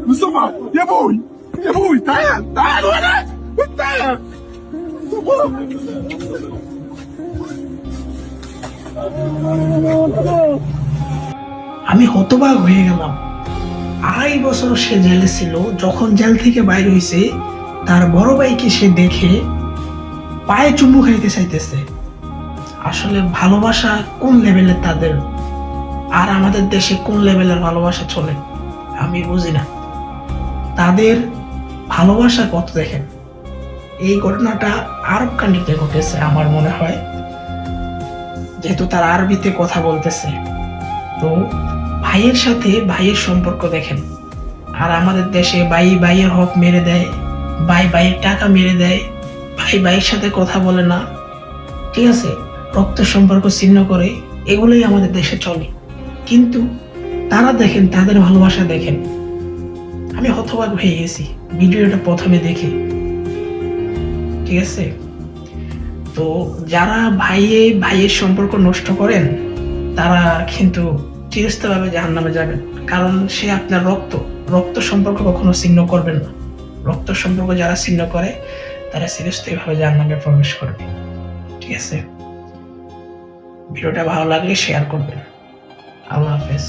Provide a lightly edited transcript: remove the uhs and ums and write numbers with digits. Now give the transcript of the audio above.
Mustafa, ya boy, tahan wala, tahan. আমি হতবাক হয়ে গেলাম। 2.5 বছর সে জেলে ছিল। যখন জেল থেকে বাইর হইছে, তার বড় ভাইকে সে দেখে পায়ে চুমু খাইতে চাইতেছে। আসলে ভালোবাসা কোন লেভেলের তাদের, আর আমাদের দেশে কোন লেভেলের ভালোবাসা চলে আমি বুঝি না। তাদের ভালোবাসা কত দেখেন। এই ঘটনাটা আরব কান্ট্রিতে ঘটেছে আমার মনে হয়, যেহেতু তার আরবিতে কথা বলতেছে। তো ভাইয়ের সাথে ভাইয়ের সম্পর্ক দেখেন, আর আমাদের দেশে ভাই ভাইয়ের হক মেরে দেয়, ভাই ভাইয়ের টাকা মেরে দেয়, ভাই ভাইয়ের সাথে কথা বলে না, ঠিক আছে, রক্ত সম্পর্ক ছিন্ন করে, এগুলোই আমাদের দেশে চলে। কিন্তু তারা দেখেন, তাদের ভালোবাসা দেখেন। আমি হতবাক হয়ে গেছি ভিডিওটা প্রথমে দেখে, ঠিক আছে। তো যারা ভাইয়ের সম্পর্ক নষ্ট করেন, তারা কিন্তু চিরস্থায়ীভাবে জাহান্নামে যাবেন। কারণ সে আপনার রক্ত সম্পর্ক কখনো ছিন্ন করবেন না। রক্ত সম্পর্ক যারা ছিন্ন করে, তারা চিরস্থায়ীভাবে জাহান্নামে প্রবেশ করবে, ঠিক আছে। ভিডিওটা ভালো লাগলে শেয়ার করবেন। আল্লাহ হাফেজ।